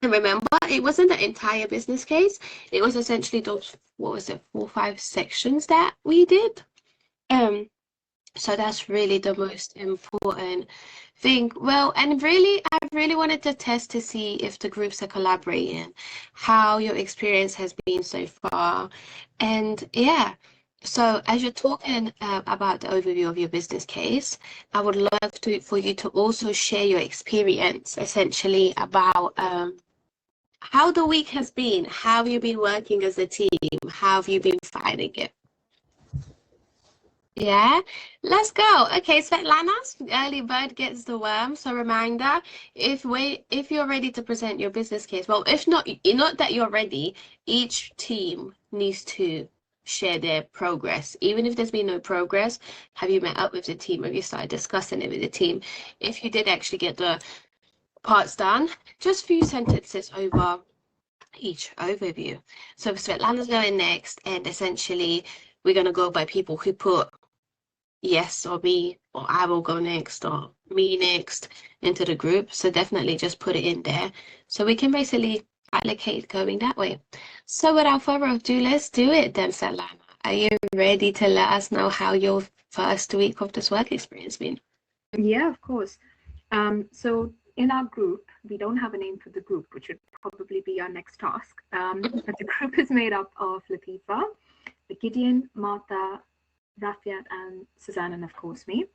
remember, it wasn't the entire business case. It was essentially those, what was it, 4 or 5 sections that we did. Um, so that's really the most important thing. Well, and really, I really wanted to test to see if the groups are collaborating, how your experience has been so far. And yeah, so as you're talking about the overview of your business case, I would love for you to also share your experience essentially about how the week has been. How have you been working as a team? How have you been finding it? Yeah, let's go. Okay, Svetlana, early bird gets the worm. So reminder, if you're ready to present your business case, well, if not, not that you're ready, each team needs to share their progress. Even if there's been no progress, have you met up with the team? Have you started discussing it with the team? If you did actually get the parts done, just few sentences over each overview. So Svetlana's going next, and essentially we're gonna go by people who put yes or me, or I will go next, or me next into the group. So definitely just put it in there so we can basically allocate going that way. So without further ado, let's do it then, Svetlana. Are you ready to let us know how your first week of this work experience been? Yeah, of course. So in our group, we don't have a name for the group, which would probably be our next task. But the group is made up of Latifa, Gideon, Martha, Rafiat, and Suzanne, and of course me.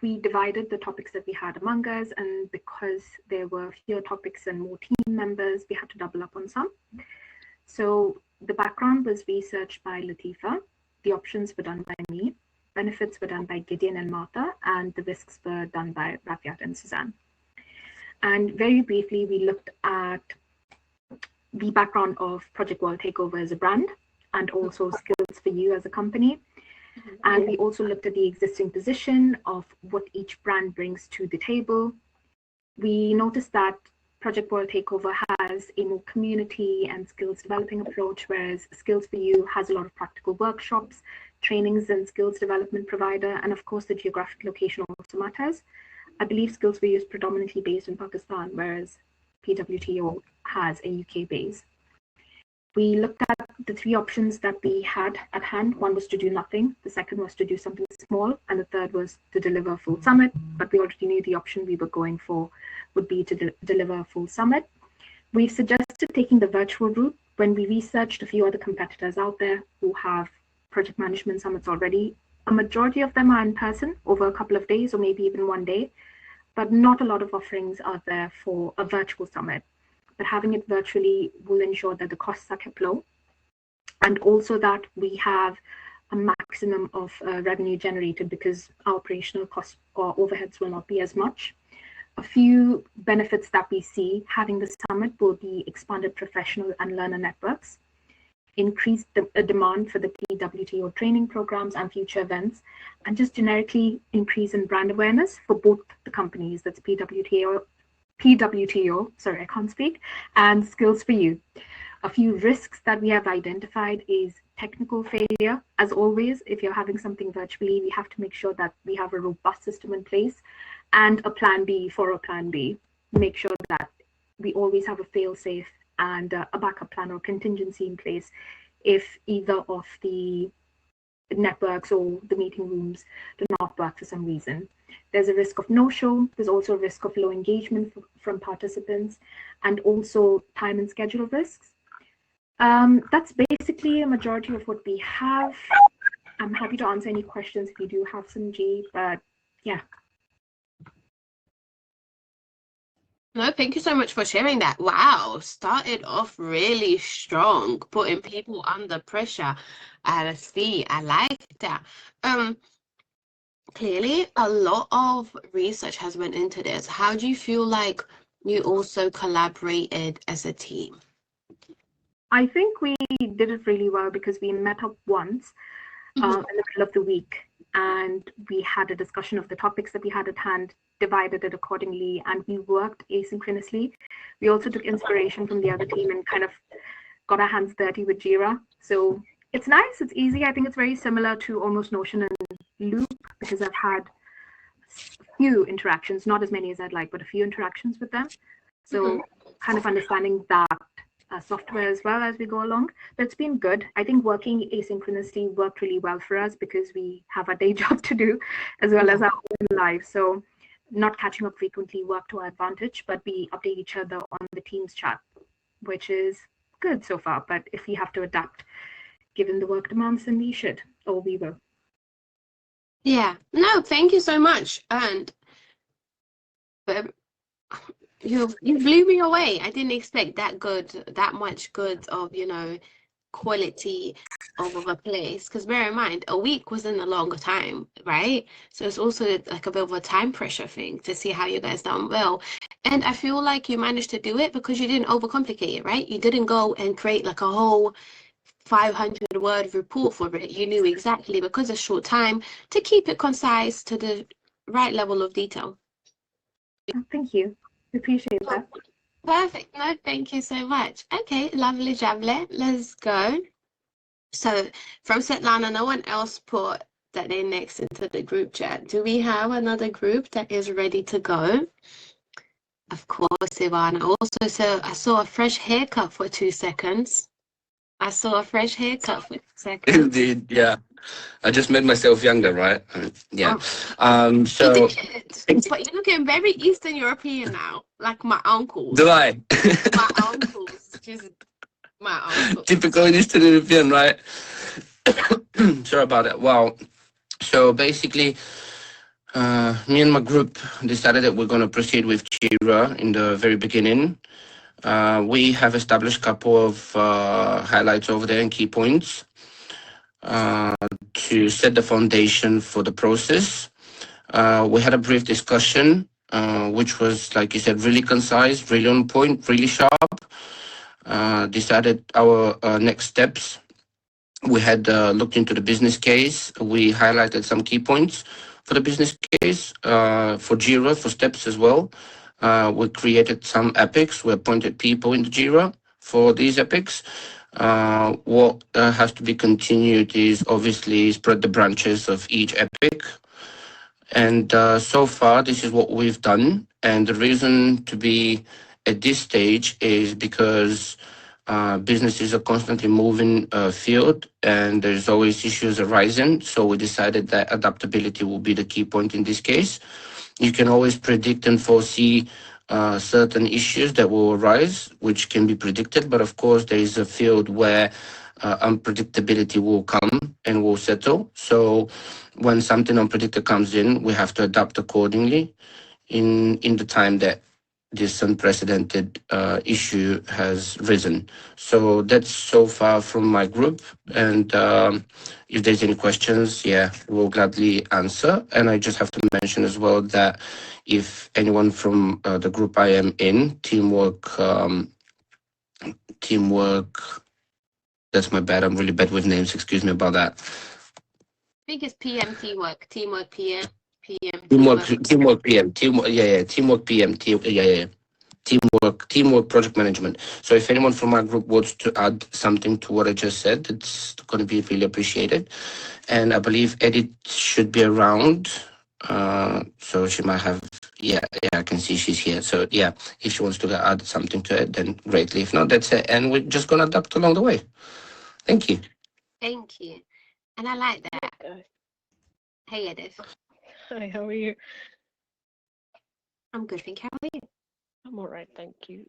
We divided the topics that we had among us, and because there were fewer topics and more team members, we had to double up on some. So the background was researched by Latifa, the options were done by me, benefits were done by Gideon and Martha, and the risks were done by Rafiat and Suzanne. And very briefly, we looked at the background of Project World Takeover as a brand, and also Skills for You as a company. And we also looked at the existing position of what each brand brings to the table. We noticed that Project World Takeover has a more community and skills developing approach, whereas Skills for You has a lot of practical workshops, trainings and skills development provider, and of course the geographic location also matters. I believe Skills for You is predominantly based in Pakistan, whereas PWTO has a UK base. We looked at the three options that we had at hand. One was to do nothing, the second was to do something small, and the third was to deliver a full summit. But we already knew the option we were going for would be to deliver a full summit. We've suggested taking the virtual route. When we researched a few other competitors out there who have project management summits already, a majority of them are in person over a couple of days or maybe even one day, but not a lot of offerings are there for a virtual summit. But having it virtually will ensure that the costs are kept low, and also that we have a maximum of revenue generated because our operational costs or overheads will not be as much. A few benefits that we see having the summit will be expanded professional and learner networks, increased demand for the PWTO training programs and future events, and just generically increase in brand awareness for both the companies, that's PWTO, sorry, I can't speak, and Skills for You. A few risks that we have identified is technical failure. As always, if you're having something virtually, we have to make sure that we have a robust system in place and a plan B for a plan B. Make sure that we always have a fail-safe and a backup plan or contingency in place if either of the networks or the meeting rooms do not work for some reason. There's a risk of no-show. There's also a risk of low engagement from participants, and also time and schedule risks. That's basically a majority of what we have. I'm happy to answer any questions if you do have some, G, but yeah. No, thank you so much for sharing that. Wow, started off really strong, putting people under pressure. I see, I like that. Clearly a lot of research has went into this. How do you feel like you also collaborated as a team? I think we did it really well because we met up once in the middle of the week, and we had a discussion of the topics that we had at hand, divided it accordingly, and we worked asynchronously. We also took inspiration from the other team and kind of got our hands dirty with Jira. So it's nice, it's easy. I think it's very similar to almost Notion and Loop because I've had a few interactions, not as many as I'd like, but a few interactions with them. So kind of understanding that software as well as we go along. But it's been good. I think working asynchronously worked really well for us because we have a day job to do as well as our own life. So not catching up frequently worked to our advantage, but we update each other on the Teams chat, which is good so far. But if we have to adapt, given the work demands, then we should, or we will. Yeah, no, thank you so much. And you blew me away. I didn't expect that much good of, quality of a place. Because bear in mind, a week wasn't a longer time, right? So it's also like a bit of a time pressure thing to see how you guys done well. And I feel like you managed to do it because you didn't overcomplicate it, right? You didn't go and create like a whole 500-word report for it. You knew exactly, because of short time, to keep it concise to the right level of detail. Thank you. Appreciate that. Perfect. No, thank you so much. Okay, lovely jubbly. Let's go. So from Svetlana, no one else put that they next into the group chat. Do we have another group that is ready to go? Of course, Ivana. Also, so I saw a fresh haircut for 2 seconds. I saw a fresh haircut for 2 seconds. Indeed, yeah. I just made myself younger, right? Yeah. You So did, but you're looking very Eastern European now, like my uncles. do I? My uncles, just my uncles. Typical Eastern European, right? Sorry about that. Well, so basically, me and my group decided that we're going to proceed with Jira in the very beginning. We have established a couple of highlights over there and key points to set the foundation for the process. We had a brief discussion, which was, like you said, really concise, really on point, really sharp. Decided our next steps. We had looked into the business case. We highlighted some key points for the business case, for Jira, for steps as well. We created some epics. We appointed people in the Jira for these epics. What has to be continued is obviously spread the branches of each epic. And so far, this is what we've done. And the reason to be at this stage is because businesses are constantly moving field and there's always issues arising. So we decided that adaptability will be the key point in this case. You can always predict and foresee certain issues that will arise, which can be predicted. But of course, there is a field where unpredictability will come and will settle. So when something unpredicted comes in, we have to adapt accordingly in the time that this unprecedented issue has risen. So that's so far from my group. And if there's any questions, yeah, we'll gladly answer. And I just have to mention as well that if anyone from the group I am in, teamwork, that's my bad. I'm really bad with names. Excuse me about that. I think it's PM teamwork PM. Teamwork PM. Teamwork PM. Teamwork project management. So if anyone from our group wants to add something to what I just said, it's going to be really appreciated. And I believe Edith should be around. So she might have, yeah, I can see she's here. So yeah, if she wants to add something to it, then greatly. If not, that's it. And we're just going to adapt along the way. Thank you. Thank you. And I like that. Okay. Hey, Edith. Hi, how are you? I'm good, thank you. How are you? I'm all right, thank you.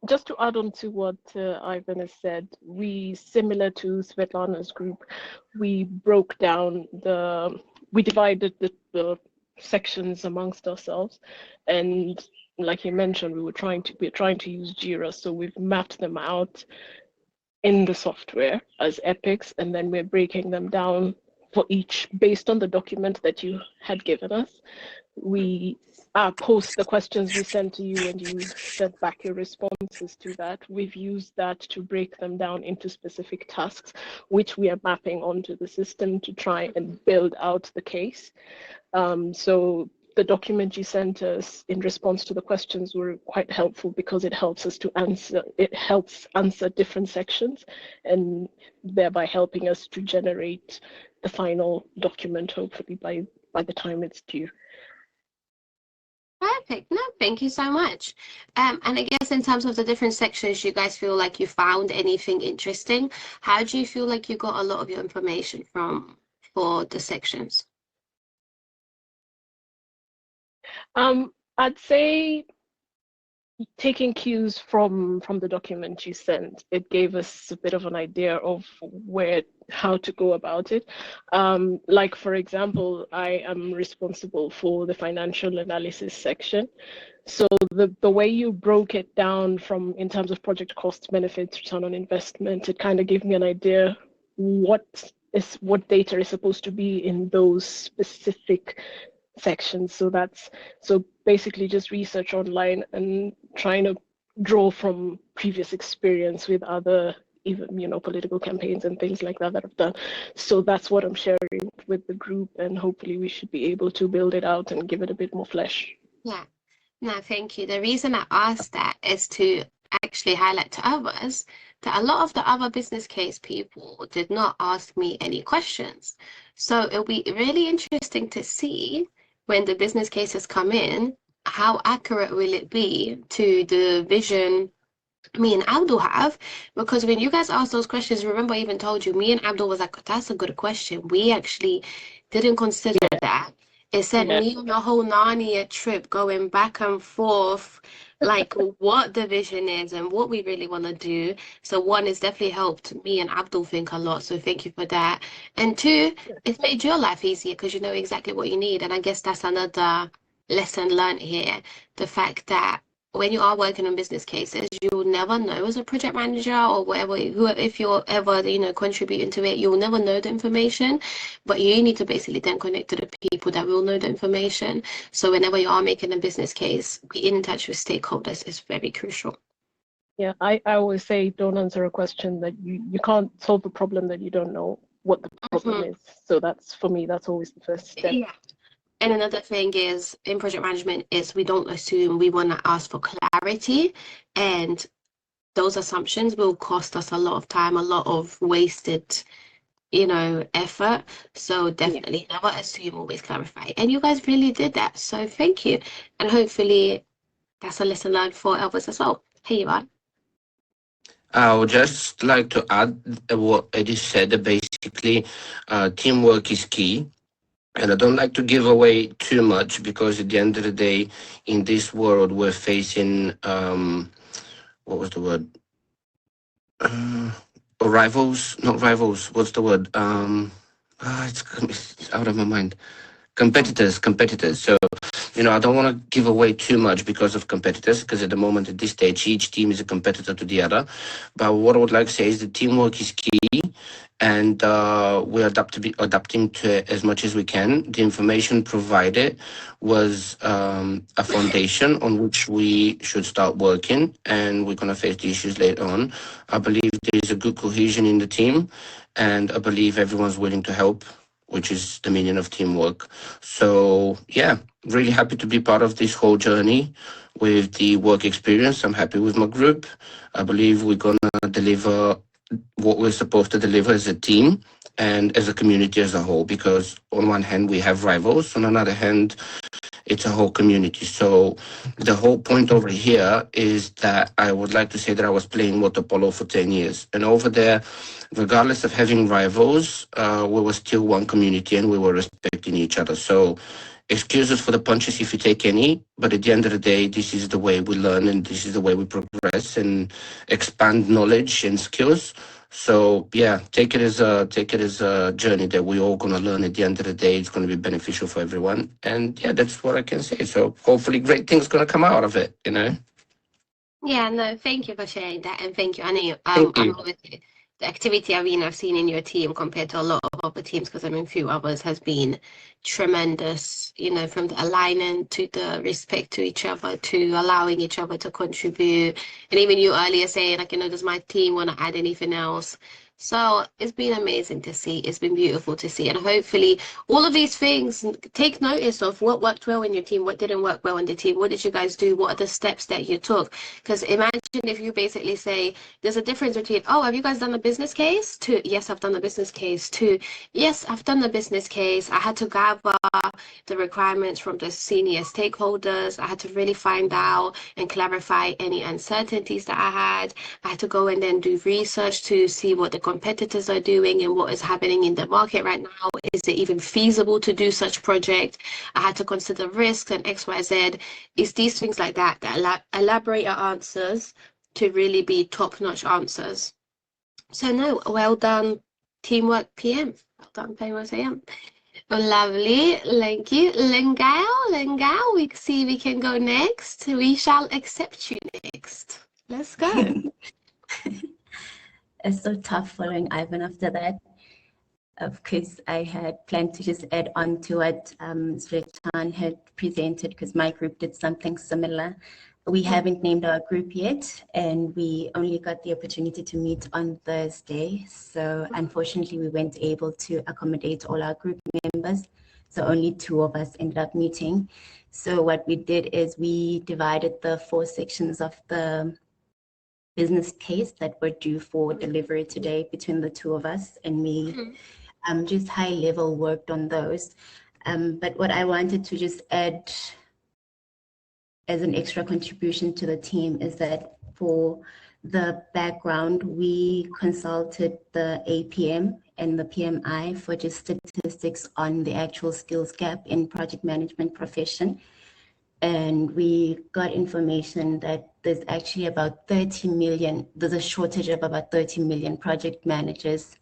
Just to add on to what Ivan has said, similar to Svetlana's group, we divided the sections amongst ourselves, and like you mentioned, we're trying to use Jira, so we've mapped them out in the software as epics, and then we're breaking them down for each based on the document that you had given us. We post the questions we sent to you and you sent back your responses to that. We've used that to break them down into specific tasks, which we are mapping onto the system to try and build out the case. So the document you sent us in response to the questions were quite helpful because it helps answer different sections and thereby helping us to generate the final document, hopefully by the time it's due. Perfect. No, thank you so much. And I guess in terms of the different sections, you guys feel like you found anything interesting? How do you feel like you got a lot of your information from for the sections? I'd say taking cues from the document you sent, it gave us a bit of an idea of how to go about it. Like for example, I am responsible for the financial analysis section. So the way you broke it down from in terms of project cost, benefits, return on investment, it kind of gave me an idea what data is supposed to be in those specific sections. So basically just research online and trying to draw from previous experience with other even political campaigns and things like that I've done. So that's what I'm sharing with the group, and hopefully we should be able to build it out and give it a bit more flesh. Yeah. No, thank you. The reason I asked that is to actually highlight to others that a lot of the other business case people did not ask me any questions. So it'll be really interesting to see when the business cases come in, how accurate will it be to the vision me and Abdul have? Because when you guys asked those questions, remember I even told you, me and Abdul was like, that's a good question. We actually didn't consider that. It sent Yeah. me on a whole Narnia trip going back and forth, like what the vision is and what we really want to do. So one, it's definitely helped me and Abdul think a lot. So thank you for that. And two, it's made your life easier because you know exactly what you need. And I guess that's another lesson learned here. The fact that when you are working on business cases, you'll never know as a project manager or whatever, who, if you're ever, contributing to it, you'll never know the information, but you need to basically then connect to the people that will know the information. So whenever you are making a business case, be in touch with stakeholders is very crucial. Yeah, I always say don't answer a question that you can't solve a problem that you don't know what the problem is. So that's, for me, that's always the first step. Yeah. And another thing is in project management is we don't assume, we want to ask for clarity, and those assumptions will cost us a lot of time, a lot of wasted, effort. So definitely never assume, always clarify. And you guys really did that. So thank you. And hopefully that's a lesson learned for others as well. Here you are. I would just like to add what Eddie said. Basically, teamwork is key. And I don't like to give away too much because at the end of the day, in this world, we're facing, what was the word? Rivals, not rivals. What's the word? It's out of my mind. Competitors. So, I don't want to give away too much because of competitors, because at the moment, at this stage, each team is a competitor to the other. But what I would like to say is the teamwork is key, and we're adapting to it as much as we can. The information provided was a foundation on which we should start working, and we're going to face the issues later on. I believe there is a good cohesion in the team, and I believe everyone's willing to help, which is the meaning of teamwork. So, yeah, really happy to be part of this whole journey with the work experience. I'm happy with my group. I believe we're going to deliver what we're supposed to deliver as a team and as a community as a whole, because on one hand we have rivals, on another hand it's a whole community. So the whole point over here is that I would like to say that I was playing water polo for 10 years, and over there, regardless of having rivals, we were still one community and we were respecting each other. So excuses for the punches if you take any, but at the end of the day, this is the way we learn and this is the way we progress and expand knowledge and skills. So yeah, take it as a journey that we're all gonna learn. At the end of the day, it's gonna be beneficial for everyone. And yeah, that's what I can say. So hopefully great things gonna come out of it, Yeah, no, thank you for sharing that, and thank you. I know Thank you. I'm with you. The activity I've seen in your team compared to a lot of other teams, because few others has been tremendous, from the alignment to the respect to each other to allowing each other to contribute. And even you earlier saying, like, does my team want to add anything else? So it's been amazing to see. It's been beautiful to see. And hopefully all of these things, take notice of what worked well in your team, what didn't work well in the team. What did you guys do? What are the steps that you took? Because imagine if you basically say, there's a difference between, oh, have you guys done a business case? To, yes, I've done a business case. To, yes, I've done the business case. I had to gather the requirements from the senior stakeholders. I had to really find out and clarify any uncertainties that I had. I had to go and then do research to see what the competitors are doing and what is happening in the market right now. Is it even feasible to do such project? I had to consider risks and XYZ. It's these things like that that elaborate your answers to really be top-notch answers. So no, well done, Teamwork PM. Well done, Teamwork AM. Lovely, thank you. Lingao, we see we can go next. We shall accept you next. Let's go. It's so tough following Ivan after that. Of course, I had planned to just add on to what Svetlana had presented because my group did something similar. We haven't named our group yet, and we only got the opportunity to meet on Thursday. So unfortunately, we weren't able to accommodate all our group members. So only 2 of us ended up meeting. So what we did is we divided the 4 sections of the business case that were due for delivery today between the 2 of us, and we just high level worked on those. But what I wanted to just add as an extra contribution to the team is that for the background, we consulted the APM and the PMI for just statistics on the actual skills gap in project management profession. And we got information that there's actually about 30 million, there's a shortage of about 30 million project managers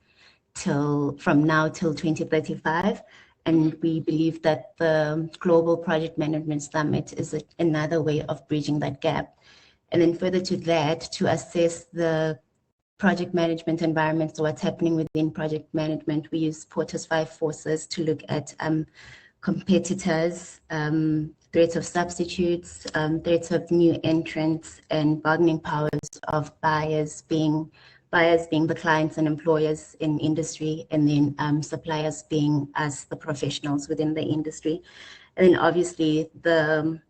from now till 2035. And we believe that the Global Project Management Summit is another way of bridging that gap. And then further to that, to assess the project management environment, so what's happening within project management, we use Pwto's 5 forces to look at competitors, threats of substitutes, threats of new entrants, and bargaining powers of buyers being the clients and employers in industry, and then suppliers being us, the professionals within the industry. And then obviously the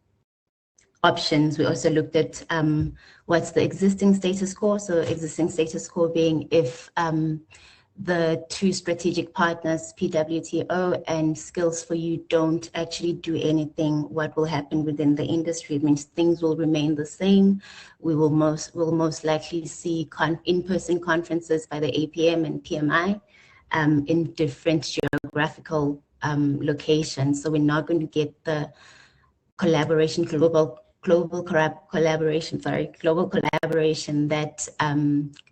options, we also looked at what's the existing status quo. So existing status quo being if the 2 strategic partners, PWTO and Skills for You, don't actually do anything, what will happen within the industry? It means things will remain the same. We'll most likely see in-person conferences by the APM and PMI in different geographical locations. So we're not going to get the global collaboration that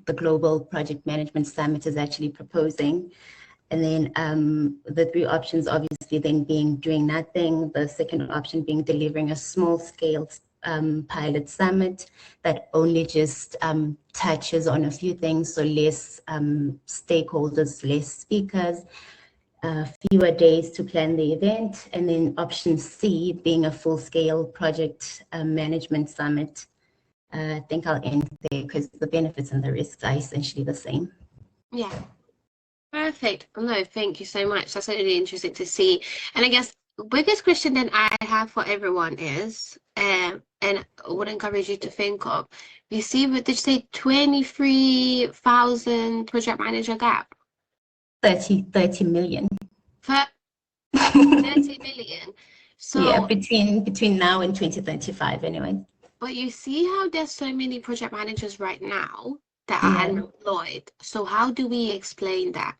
the Global Project Management Summit is actually proposing. And then the 3 options obviously then being doing nothing, the second option being delivering a small scale pilot summit that only just touches on a few things, so less stakeholders, less speakers, fewer days to plan the event, and then option C being a full-scale project management summit. I think I'll end there because the benefits and the risks are essentially the same. Yeah, perfect. No, thank you so much. That's really interesting to see. And I guess the biggest question that I have for everyone is, and I would encourage you to think of, you see, what did you say, 23,000 project manager gap? 30 million. 30 million. So yeah, between now and 2035 anyway. But you see how there's so many project managers right now that are unemployed. So how do we explain that?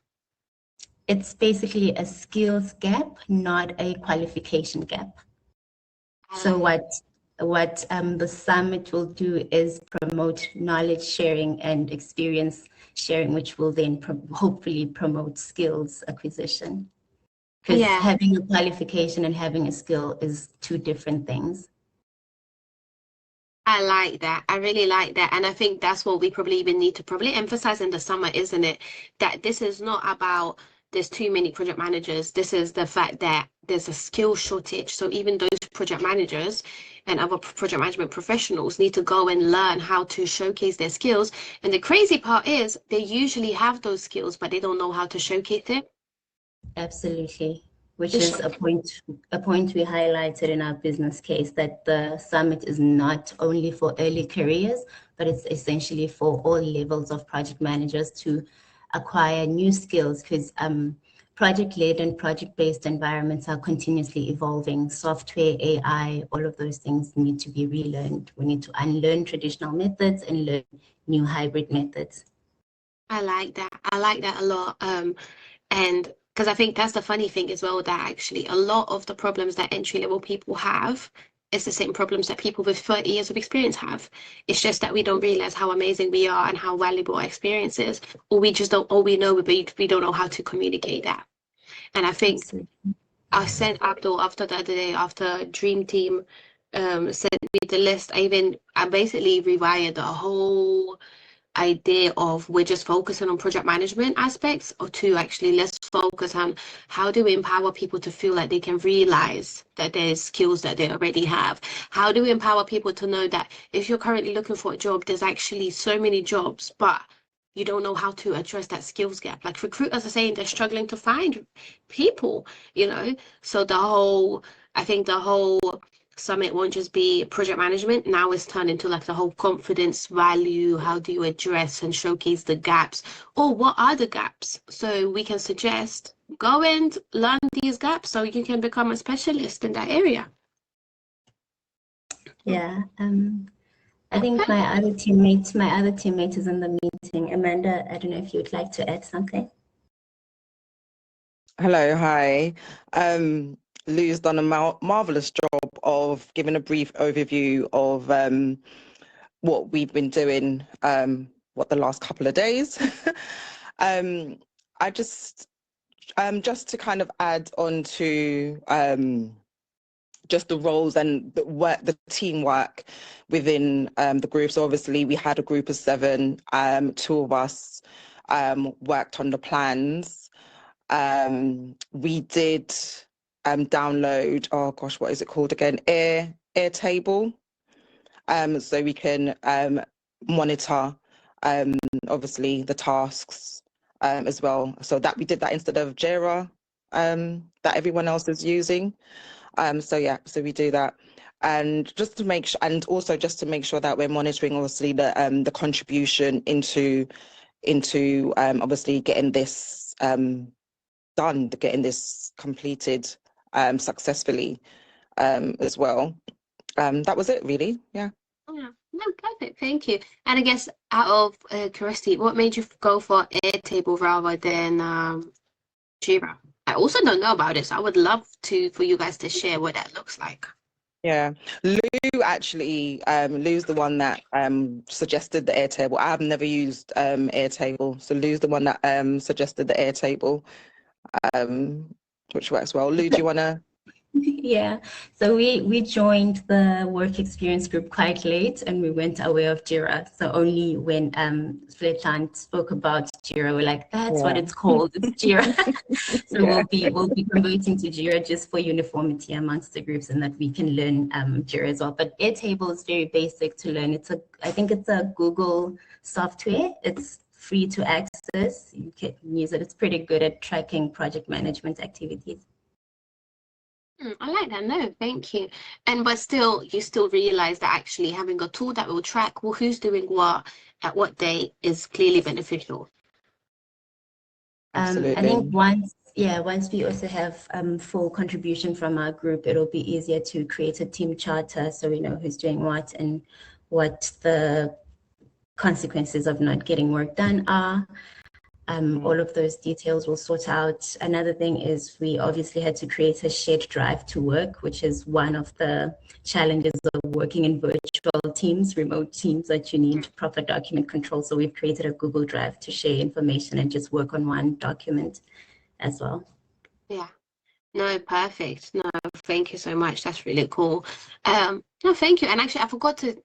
It's basically a skills gap, not a qualification gap. So what the summit will do is promote knowledge sharing and experience sharing, which will then hopefully promote skills acquisition. Because having a qualification and having a skill is 2 different things. I like that. I really like that. And I think that's what we probably even need to emphasize in the summer, isn't it? That this is not about there's too many project managers. This is the fact that there's a skill shortage. So even those project managers and other project management professionals need to go and learn how to showcase their skills. And the crazy part is they usually have those skills, but they don't know how to showcase it. Absolutely. Which is a point we highlighted in our business case, that the summit is not only for early careers, but it's essentially for all levels of project managers to acquire new skills, because project-led and project-based environments are continuously evolving. Software, AI, all of those things need to be relearned. We need to unlearn traditional methods and learn new hybrid methods. I like that. I like that a lot. And because I think that's the funny thing as well, that actually a lot of the problems that entry-level people have is the same problems that people with 30 years of experience have. It's just that we don't realize how amazing we are and how valuable our experience is, or we just don't, or we know, but we don't know how to communicate that. And I think Absolutely. I sent Abdul after the other day, after Dream Team sent me the list, I basically rewired the whole idea of we're just focusing on project management aspects, or to actually let's focus on how do we empower people to feel like they can realize that there's skills that they already have. How do we empower people to know that if you're currently looking for a job, there's actually so many jobs, but you don't know how to address that skills gap. Like recruiters are saying they're struggling to find people, So I think the whole summit won't just be project management. Now it's turned into like the whole confidence value. How do you address and showcase the gaps? Or what are the gaps? So we can suggest go and learn these gaps so you can become a specialist in that area. Yeah. I think my other teammate is in the meeting. Amanda, I don't know if you'd like to add something. Hello, hi. Lou's done a marvelous job of giving a brief overview of what we've been doing, the last couple of days. I just to kind of add on to just the roles and the teamwork within the group. So obviously we had a group of 7, 2 of us worked on the plans. We did download, oh gosh, what is it called again? Airtable. So we can monitor obviously the tasks as well. So that we did that instead of Jira that everyone else is using. So we do that, and just to make sure, and also just to make sure that we're monitoring obviously the contribution into obviously getting this done, getting this completed successfully as well. That was it really. Yeah. Yeah, no, perfect. Thank you. And I guess out of curiosity, what made you go for Airtable rather than Jira? I also don't know about it, so I would love for you guys to share what that looks like. Yeah, Lou actually, Lou's the one that suggested the Airtable. I have never used Airtable, so Lou's the one that suggested the Airtable, which works well. Lou, do you want to? Yeah, so we joined the work experience group quite late, and we weren't aware of Jira. So only when Fletland spoke about Jira, we're like, that's what it's called, it's Jira. So we'll be converting to Jira just for uniformity amongst the groups, and that we can learn Jira as well. But Airtable is very basic to learn. I think it's a Google software. It's free to access. You can use it. It's pretty good at tracking project management activities. I like that. No, thank you. But still, you still realize that actually having a tool that will track who's doing what at what date is clearly beneficial. Absolutely. I think once we also have full contribution from our group, it'll be easier to create a team charter so we know who's doing what and what the consequences of not getting work done are. All of those details will sort out. Another thing is we obviously had to create a shared drive to work, which is one of the challenges of working in virtual teams, remote teams, that you need proper document control. So we've created a Google Drive to share information and just work on one document as well. Yeah. No, perfect. No, thank you so much. That's really cool. No, thank you. And actually, I forgot to,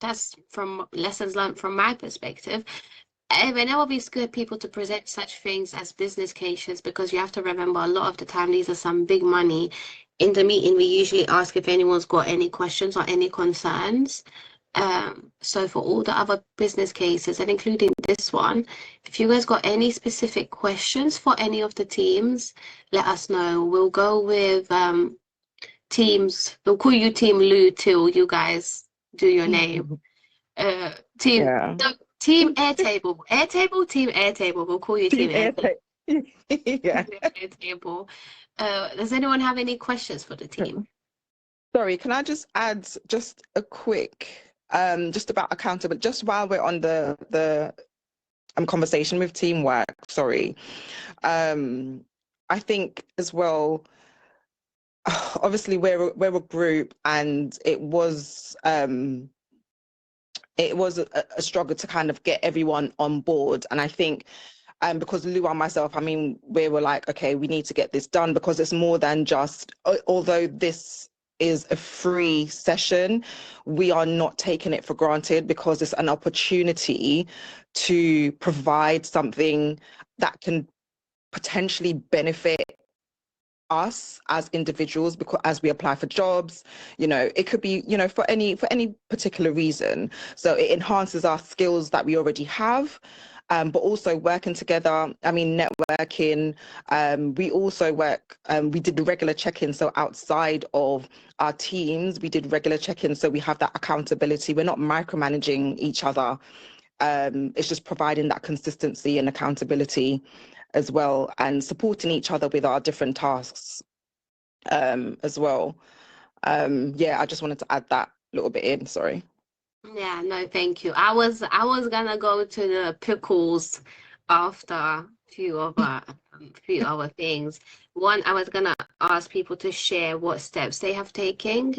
that's from lessons learned from my perspective. And it will be good people to present such things as business cases, because you have to remember a lot of the time these are some big money. In the meeting, we usually ask if anyone's got any questions or any concerns. So for all the other business cases and including this one, if you guys got any specific questions for any of the teams, let us know. We'll go with teams. We'll call you Team Lou till you guys do your name. Team. Yeah. No, Team Airtable. Airtable, Team Airtable. We'll call you Team Airtable. Yeah. Airtable. Does anyone have any questions for the team? Sorry, can I just add just a quick, just about accountability, just while we're on the conversation with teamwork, sorry. I think as well, obviously we're a group, and it was a struggle to kind of get everyone on board. And I think because Lou and myself, I mean, we were like, okay, we need to get this done, because it's more than just, although this is a free session, we are not taking it for granted, because it's an opportunity to provide something that can potentially benefit us as individuals, because as we apply for jobs, you know, it could be, you know, for any particular reason. So it enhances our skills that we already have. But also working together, I mean, networking, we also work, we did the regular check-ins. So outside of our teams, we did regular check-ins. So we have that accountability. We're not micromanaging each other. It's just providing that consistency and accountability as well, and supporting each other with our different tasks as well. Yeah, I just wanted to add that little bit in, sorry. Yeah, no, thank you. I was gonna go to the pickles after a few other things. One, I was gonna ask people to share what steps they have taken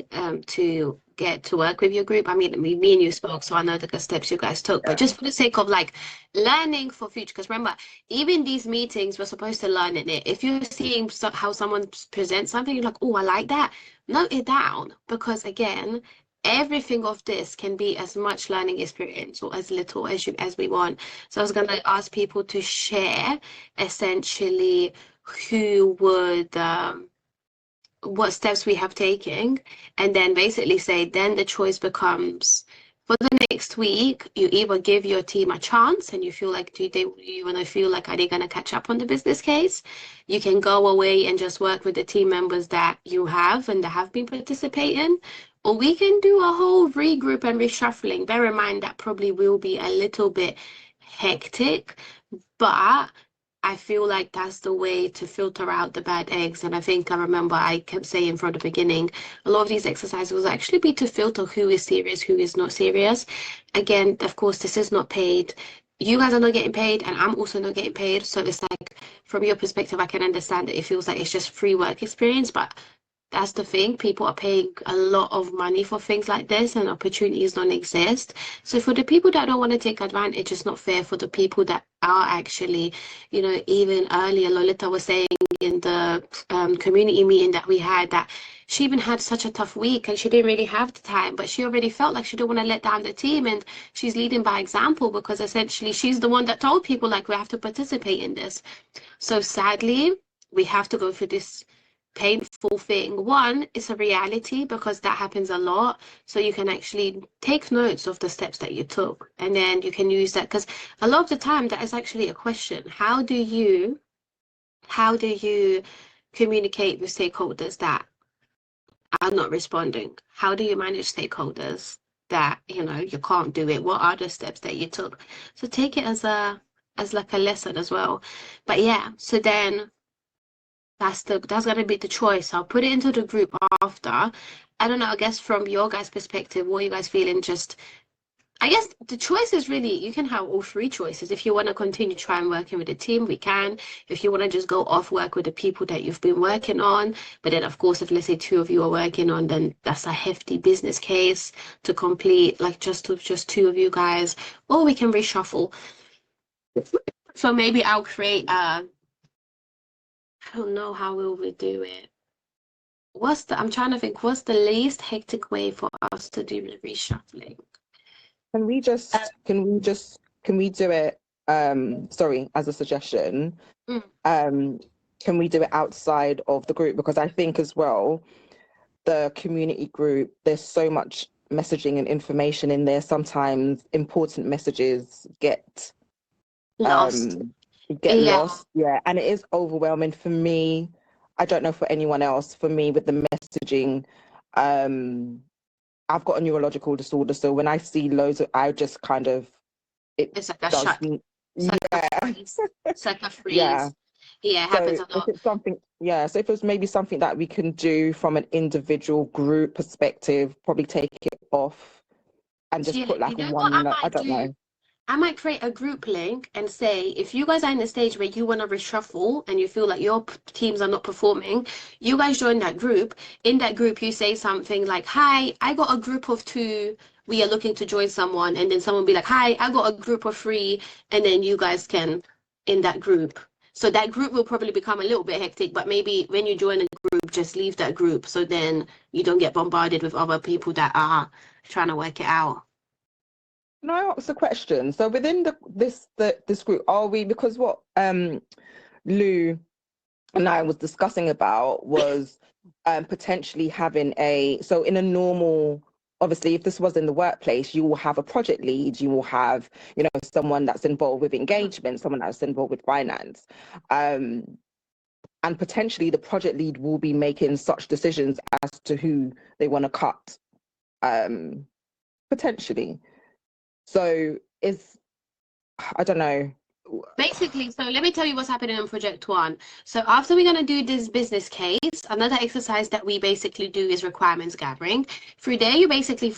to get to work with your group. I mean, me and you spoke, so I know the steps you guys took, but just for the sake of like learning for future, because remember, even these meetings, we're supposed to learn in it. If you're seeing how someone presents something, you're like, oh, I like that. Note it down, because again, everything of this can be as much learning experience or as little as we want. So I was going to ask people to share essentially who would what steps we have taken, and then basically say then the choice becomes for the next week, you either give your team a chance and you feel like you want to feel like, are they going to catch up on the business case? You can go away and just work with the team members that you have and that have been participating, or we can do a whole regroup and reshuffling. Bear in mind that probably will be a little bit hectic, but I feel like that's the way to filter out the bad eggs. And I think I remember I kept saying from the beginning, a lot of these exercises will actually be to filter who is serious, who is not serious. Again, of course, this is not paid. You guys are not getting paid, and I'm also not getting paid. So it's like, from your perspective, I can understand that it feels like it's just free work experience, but that's the thing. People are paying a lot of money for things like this, and opportunities don't exist. So for the people that don't want to take advantage, it's not fair for the people that are actually, you know, even earlier, Lolita was saying in the community meeting that we had that she even had such a tough week and she didn't really have the time, but she already felt like she didn't want to let down the team, and she's leading by example, because essentially she's the one that told people like we have to participate in this. So sadly, we have to go through this painful thing. One, it's a reality, because that happens a lot. So you can actually take notes of the steps that you took, and then you can use that, because a lot of the time that is actually a question. How do you communicate with stakeholders that are not responding? How do you manage stakeholders that, you know, you can't do it? What are the steps that you took? So take it as like a lesson as well. But yeah, so then that's gonna be the choice. I'll put it into the group after. I don't know, I guess from your guys' perspective, what are you guys feeling? Just, I guess the choice is really, you can have all three choices. If you want to continue trying working with the team, we can. If you want to just go off work with the people that you've been working on, but then of course, if let's say two of you are working on, then that's a hefty business case to complete, like just two of you guys, or we can reshuffle. So maybe I'll create I don't know how will we do it. I'm trying to think, what's the least hectic way for us to do the reshuffling? Can we do it sorry, as a suggestion, Mm. can we do it outside of the group? Because I think as well, the community group, there's so much messaging and information in there. Sometimes important messages Lost. get Yeah. lost. Yeah, and it is overwhelming for me. I don't know for anyone else. For me, with the messaging, I've got a neurological disorder, so when I see loads of, I just kind of, it It's like a does shut. me. It's like a Yeah, freeze. It's like a yeah. freeze. Yeah, it happens So a if lot. it's something, yeah, so if it's maybe something that we can do from an individual group perspective, probably take it off and just Yeah, put you like know what I one, I might don't do? know. I might create a group link and say, if you guys are in the stage where you want to reshuffle and you feel like your teams are not performing, you guys join that group. In that group, you say something like, "Hi, I got a group of 2. We are looking to join someone." And then someone be like, "Hi, I got a group of 3." And then you guys can in that group. So that group will probably become a little bit hectic, but maybe when you join a group, just leave that group so then you don't get bombarded with other people that are trying to work it out. Can I ask a question? So within this group, are we, because what Lou and I was discussing about was potentially having so in a normal, obviously if this was in the workplace, you will have a project lead, you will have, someone that's involved with engagement, someone that's involved with finance. And potentially the project lead will be making such decisions as to who they want to cut, potentially. So I don't know. Basically, so let me tell you what's happening on Project One. So after we're going to do this business case, another exercise that we basically do is requirements gathering. Through there, you basically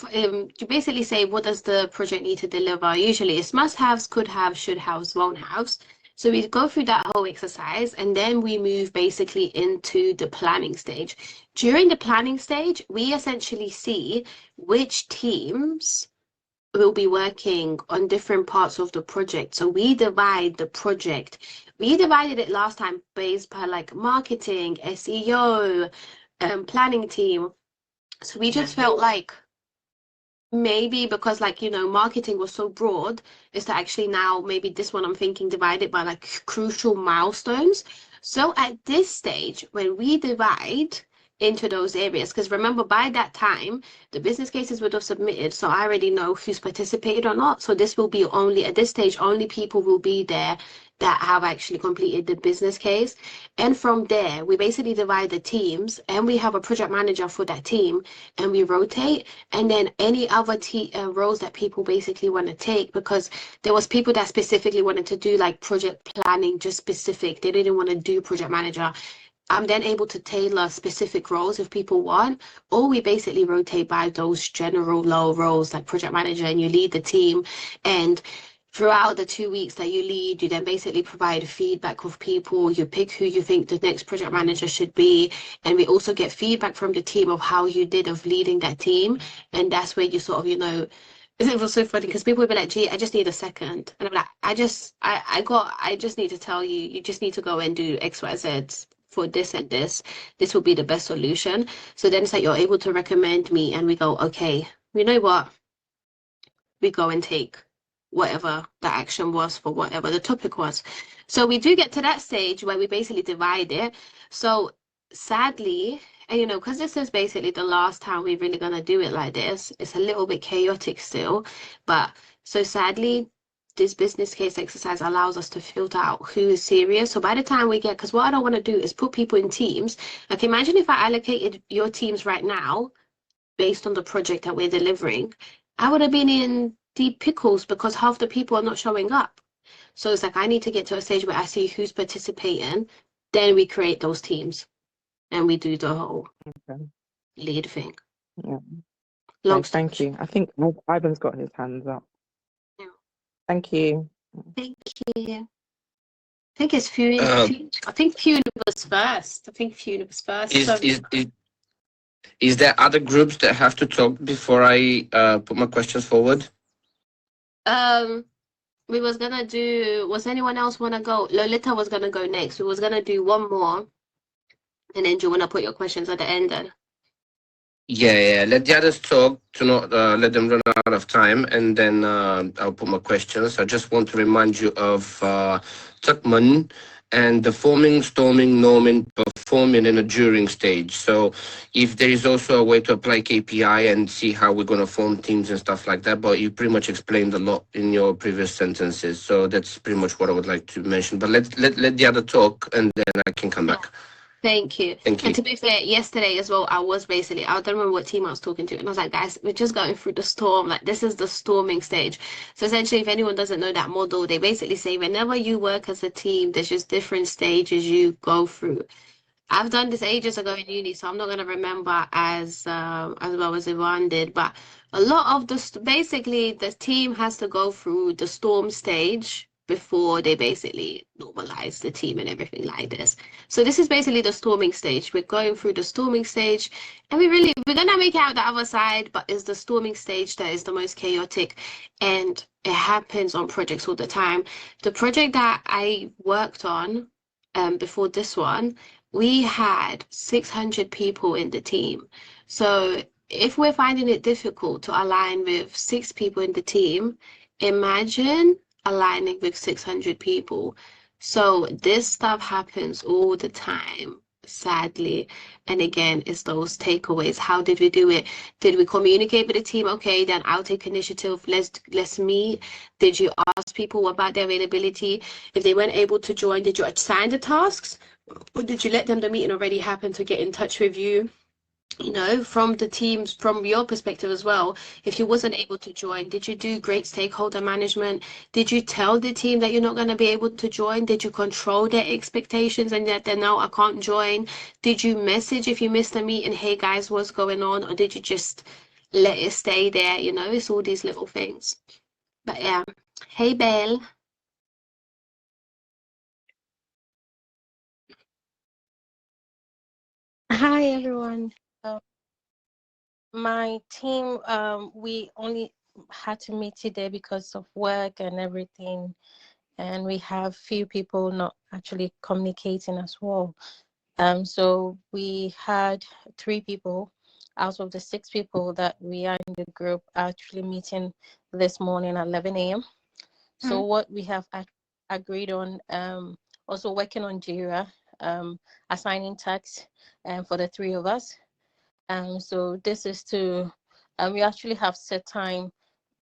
say, what does the project need to deliver? Usually it's must-haves, could have, should haves, won't haves. So we go through that whole exercise and then we move basically into the planning stage. During the planning stage, we essentially see which teams will be working on different parts of the project. So we divide the project. We divided it last time based per like marketing, SEO, planning team. So we just felt like maybe because like, marketing was so broad, is to actually now maybe this one I'm thinking divide it by like crucial milestones. So at this stage, when we divide into those areas, because remember by that time, the business cases would have submitted, so I already know who's participated or not. So this will be only at this stage, only people will be there that have actually completed the business case. And from there, we basically divide the teams and we have a project manager for that team and we rotate. And then any other roles that people basically want to take, because there was people that specifically wanted to do like project planning, just specific. They didn't want to do project manager. I'm then able to tailor specific roles if people want, or we basically rotate by those general low roles like project manager, and you lead the team. And throughout the 2 weeks that you lead, you then basically provide feedback with people. You pick who you think the next project manager should be. And we also get feedback from the team of how you did of leading that team. And that's where you sort of, it was so funny because people would be like, "Gee, I just need a second." And I'm like, I just need to tell you, you just need to go and do X, Y, Z for this and this. This will be the best solution. So then it's like you're able to recommend me and we go, okay, you know what? We go and take whatever the action was for whatever the topic was. So we do get to that stage where we basically divide it. So sadly, and because this is basically the last time we're really gonna do it like this, it's a little bit chaotic still. But so sadly, this business case exercise allows us to filter out who is serious. So by the time we get, because what I don't want to do is put people in teams. Like imagine if I allocated your teams right now based on the project that we're delivering, I would have been in deep pickles because half the people are not showing up. So it's like I need to get to a stage where I see who's participating, then we create those teams and we do the whole lead thing. Yeah. Long Okay, thank you. I think Ivan's got his hands up. Yeah. Thank you. Thank you. I think it's Fiona. I think Fiona was first. Is, So, is, is, is there other groups that have to talk before I put my questions forward? we was gonna do. Was anyone else wanna go? Lolita was gonna go next. We was gonna do one more, and then do you wanna put your questions at the end then? Yeah. Let the others talk to not let them run out of time, and then I'll put my questions. I just want to remind you of Tuckman and the forming, storming, norming, performing in a during stage. So if there is also a way to apply KPI and see how we're going to form teams and stuff like that, but you pretty much explained a lot in your previous sentences. So that's pretty much what I would like to mention. But let the other talk, and then I can come back. Thank you. Thank And you. to be fair, yesterday as well, I don't remember what team I was talking to, and I was like, guys, we're just going through the storm. Like, this is the storming stage. So essentially, if anyone doesn't know that model, they basically say whenever you work as a team, there's just different stages you go through. I've done this ages ago in uni, so I'm not gonna remember as well as Yvonne did. But a lot of basically the team has to go through the storm stage before they basically normalize the team and everything like this. So this is basically the storming stage. We're going through the storming stage, and we're gonna make it out the other side. But it's the storming stage that is the most chaotic, and it happens on projects all the time. The project that I worked on, before this one, we had 600 people in the team. So if we're finding it difficult to align with 6 people in the team, imagine aligning with 600 people. So this stuff happens all the time, sadly. And again, it's those takeaways. How did we do it? Did we communicate with the team? Okay, then I'll take initiative. Let's meet. Did you ask people about their availability? If they weren't able to join, did you assign the tasks? Or did you let them the meeting already happen to get in touch with you? You know, from the teams, from your perspective as well, if you wasn't able to join, did you do great stakeholder management? Did you tell the team that you're not going to be able to join? Did you control their expectations and that they know I can't join? Did you message if you missed a meeting, hey guys, what's going on? Or did you just let it stay there? You know, it's all these little things. But yeah, hey Belle. Hi everyone. My team, we only had to meet today because of work and everything, and we have few people not actually communicating as well. So we had 3 people out of the 6 people that we are in the group actually meeting this morning at 11 a.m. So what we have agreed on, also working on Jira, assigning tasks, for the 3 of us. So this is to, we actually have set time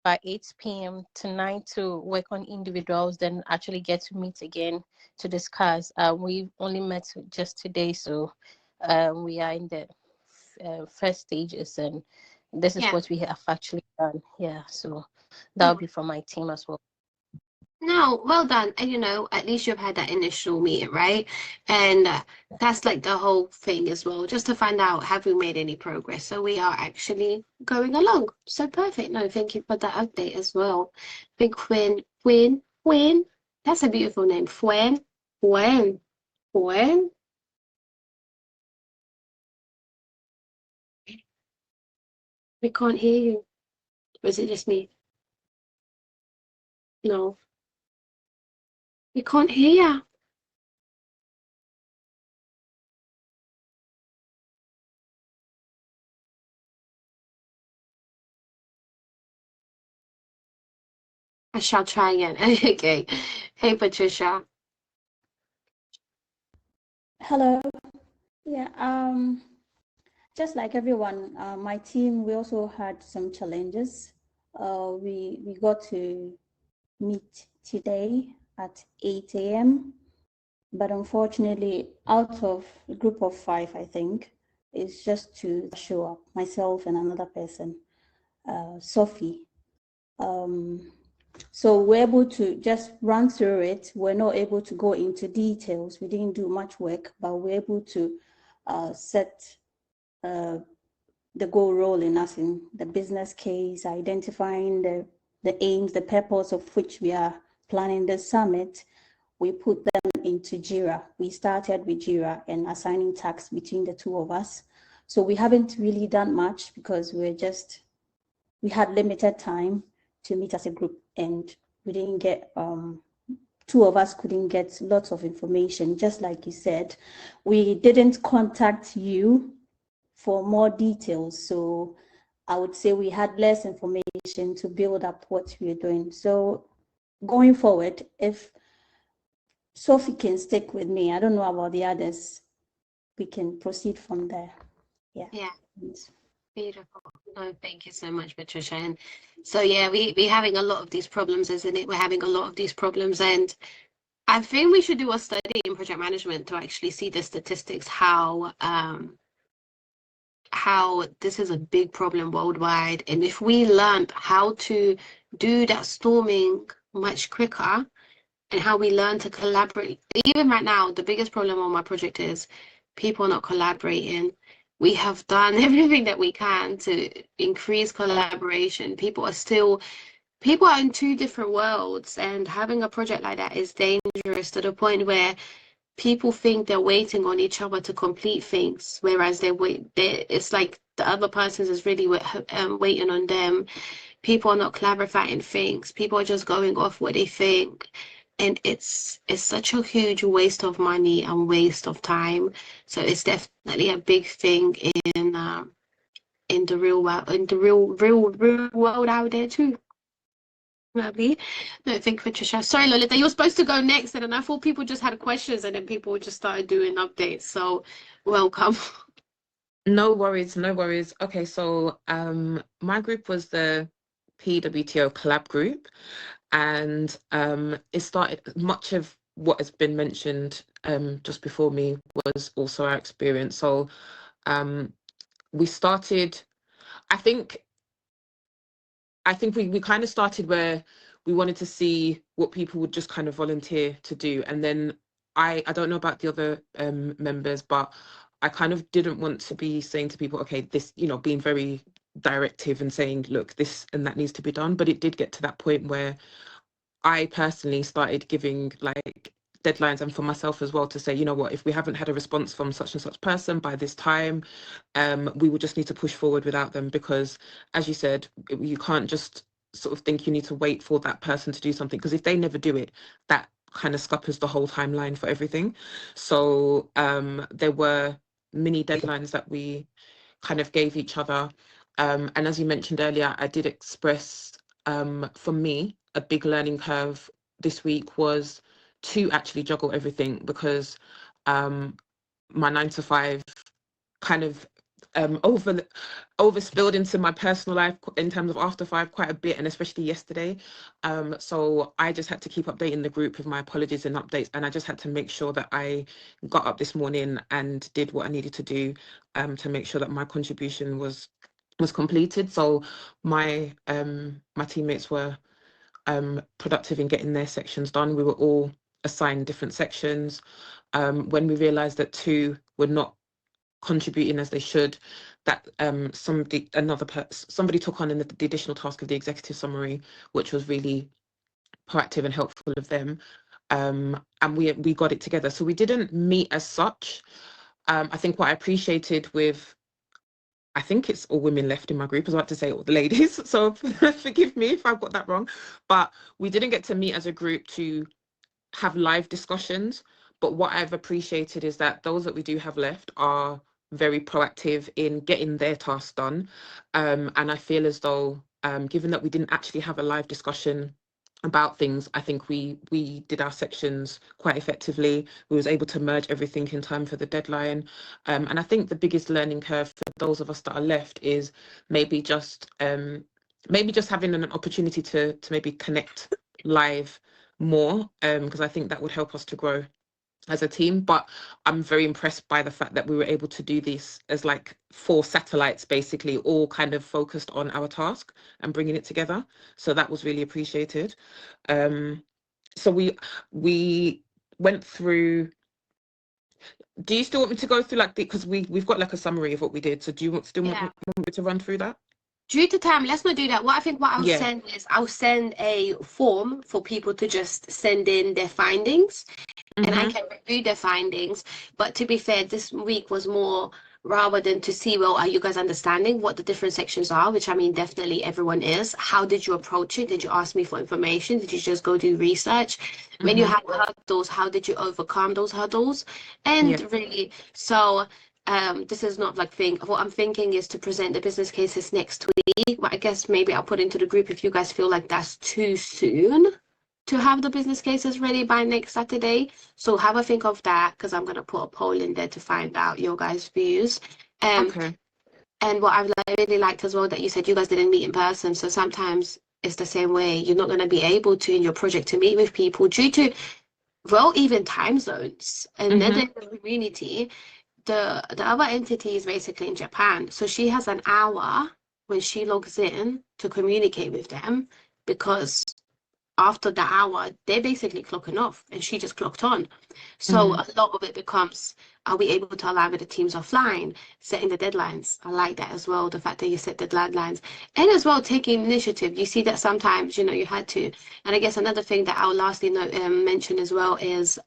by 8 p.m. tonight to work on individuals, then actually get to meet again to discuss. We only met just today, so we are in the first stages, and this is Yeah. what we have actually done. Yeah, so that'll be from my team as well. No, well done. And you know, at least you've had that initial meeting, right? And that's like the whole thing as well, just to find out have we made any progress. So we are actually going along. So perfect. No, thank you for that update as well. Big Fwen. That's a beautiful name. Fwen. We can't hear you. Or is it just me? No, we can't hear you. I shall try again. Okay. Hey, Patricia. Hello. Yeah, just like everyone, my team, we also had some challenges. We got to meet today at 8 a.m. But unfortunately, out of a group of 5, I think, it's just to show up, myself and another person, Sophie. So we're able to just run through it. We're not able to go into details. We didn't do much work, but we're able to set the goal rolling, as in the business case, identifying the aims, the purpose of which we are planning the summit. We put them into Jira. We started with Jira and assigning tasks between the 2 of us. So we haven't really done much because we had limited time to meet as a group, and we didn't get 2 of us couldn't get lots of information. Just like you said, we didn't contact you for more details. So I would say we had less information to build up what we're doing. So going forward, if Sophie can stick with me, I don't know about the others, we can proceed from there. Yeah. Yeah. Beautiful. No, thank you so much, Patricia. And so yeah, we're having a lot of these problems, isn't it? We're having a lot of these problems, and I think we should do a study in project management to actually see the statistics, how this is a big problem worldwide. And if we learned how to do that storming much quicker, and how we learn to collaborate. Even right now, the biggest problem on my project is people not collaborating. We have done everything that we can to increase collaboration. People are in two different worlds, and having a project like that is dangerous to the point where people think they're waiting on each other to complete things, whereas it's like the other person is really waiting on them. People are not clarifying things. People are just going off what they think. And it's such a huge waste of money and waste of time. So it's definitely a big thing in the real world, in the real world out there too. Lovely. No, thank you, Patricia. Sorry, Lolita, you were supposed to go next, and then I thought people just had questions, and then people just started doing updates. So, welcome. No worries, no worries. Okay, so my group was the PWTO collab group, and it started, much of what has been mentioned just before me was also our experience. So we started, I think we kind of started where we wanted to see what people would just kind of volunteer to do. And then I don't know about the other members, but I kind of didn't want to be saying to people, okay, this, being very directive and saying, look, this and that needs to be done. But it did get to that point where I personally started giving like deadlines, and for myself as well, to say, you know what, if we haven't had a response from such and such person by this time, we will just need to push forward without them, because as you said, you can't just sort of think you need to wait for that person to do something, because if they never do it, that kind of scuppers the whole timeline for everything. So there were mini deadlines that we kind of gave each other. And as you mentioned earlier, I did express, for me, a big learning curve this week was to actually juggle everything, because my 9 to 5 kind of overspilled into my personal life in terms of after 5 quite a bit, and especially yesterday. So I just had to keep updating the group with my apologies and updates, and I just had to make sure that I got up this morning and did what I needed to do to make sure that my contribution was completed. So my my teammates were productive in getting their sections done. We were all assigned different sections. When we realized that 2 were not contributing as they should, that somebody took on the additional task of the executive summary, which was really proactive and helpful of them. And we got it together. So we didn't meet as such. I think what I appreciated with, I think it's all women left in my group. I was about to say all the ladies, so forgive me if I've got that wrong. But we didn't get to meet as a group to have live discussions. But what I've appreciated is that those that we do have left are very proactive in getting their tasks done. And I feel as though, given that we didn't actually have a live discussion about things, I think we did our sections quite effectively. We was able to merge everything in time for the deadline. And I think the biggest learning curve for those of us that are left is maybe just having an opportunity to maybe connect live more, because I think that would help us to grow as a team. But I'm very impressed by the fact that we were able to do this as like 4 satellites, basically, all kind of focused on our task and bringing it together. So that was really appreciated. So we went through. Do you still want me to go through like because we've got like a summary of what we did? So do you want me to run through that? Due to time, let's not do that. What I'll Yeah. send is I'll send a form for people to just send in their findings, and I can review their findings. But to be fair, this week was more rather than to see, well, are you guys understanding what the different sections are? Which I mean, definitely everyone is. How did you approach it? Did you ask me for information? Did you just go do research? When you had hurdles, how did you overcome those hurdles? And really, so This is not like what I'm thinking is to present the business cases next week, but I guess maybe I'll put into the group if you guys feel like that's too soon to have the business cases ready by next Saturday. So have a think of that, because I'm going to put a poll in there to find out your guys' views. Okay. And what I've really liked as well that you said you guys didn't meet in person. So sometimes it's the same way. You're not going to be able to in your project to meet with people due to, well, even time zones. And then Mhm. the community, the other entity is basically in Japan. So she has an hour when she logs in to communicate with them, because after the hour, they're basically clocking off and she just clocked on. So Mhm. a lot of it becomes, are we able to align with the teams offline, setting the deadlines? I like that as well, the fact that you set the deadlines, and as well taking initiative. You see that sometimes, you had to. And I guess another thing that I'll lastly mention as well is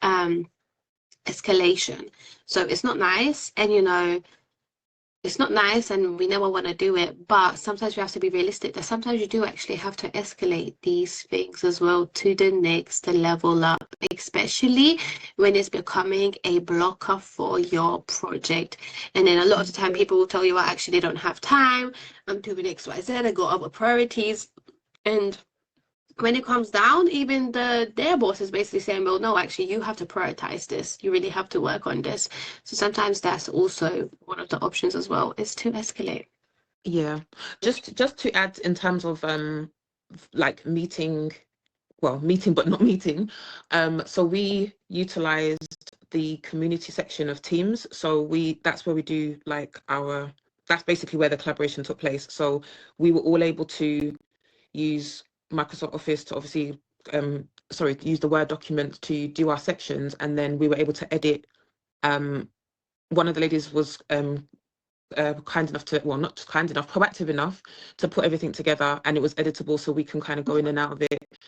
escalation. So it's not nice, and it's not nice and we never want to do it, but sometimes we have to be realistic that sometimes you do actually have to escalate these things as well to the next level up, especially when it's becoming a blocker for your project. And then a lot of the time people will tell you, well, actually they don't have time, I'm doing XYZ, I got other priorities. And when it comes down, even their boss is basically saying, well, no, actually, you have to prioritize this. You really have to work on this. So sometimes that's also one of the options as well, is to escalate. Yeah. Just to add in terms of like meeting but not meeting. So we utilized the community section of Teams. So that's where we do like that's basically where the collaboration took place. So we were all able to use Microsoft Office to obviously use the Word document to do our sections, and then we were able to edit. One of the ladies was kind enough to, well, not just kind enough, proactive enough to put everything together, and it was editable, so we can kind of go in and out of it.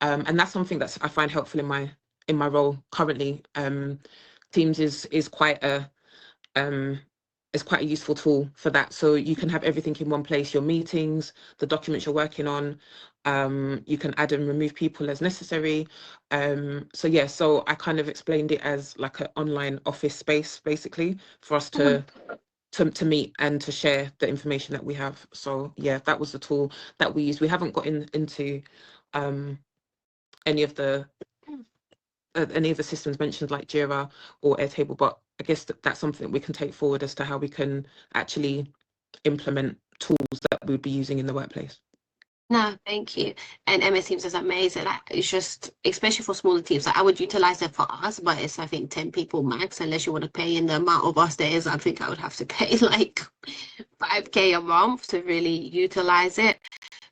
And that's something that I find helpful in my role currently. Teams is quite a useful tool for that. So you can have everything in one place, your meetings, the documents you're working on. You can add and remove people as necessary. So yeah, so I kind of explained it as like an online office space, basically, for us to meet and to share the information that we have. So yeah, that was the tool that we used. We haven't got into any of the systems mentioned like Jira or Airtable, but I guess that's something that we can take forward as to how we can actually implement tools that we would be using in the workplace. No, thank you. And MS Teams is amazing. It's just, especially for smaller teams, like I would utilize it for us, but it's, I think, 10 people max, unless you want to pay in the amount of us there is. I think I would have to pay like 5K a month to really utilize it.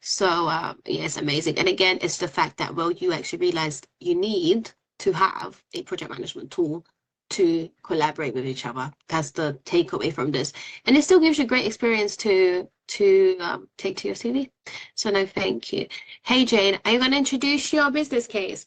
So yeah, it's amazing. And again, it's the fact that, well, you actually realized you need to have a project management tool to collaborate with each other. That's the takeaway from this. And it still gives you great experience to take to your CV. So no, thank you. Hey Jane, are you gonna introduce your business case?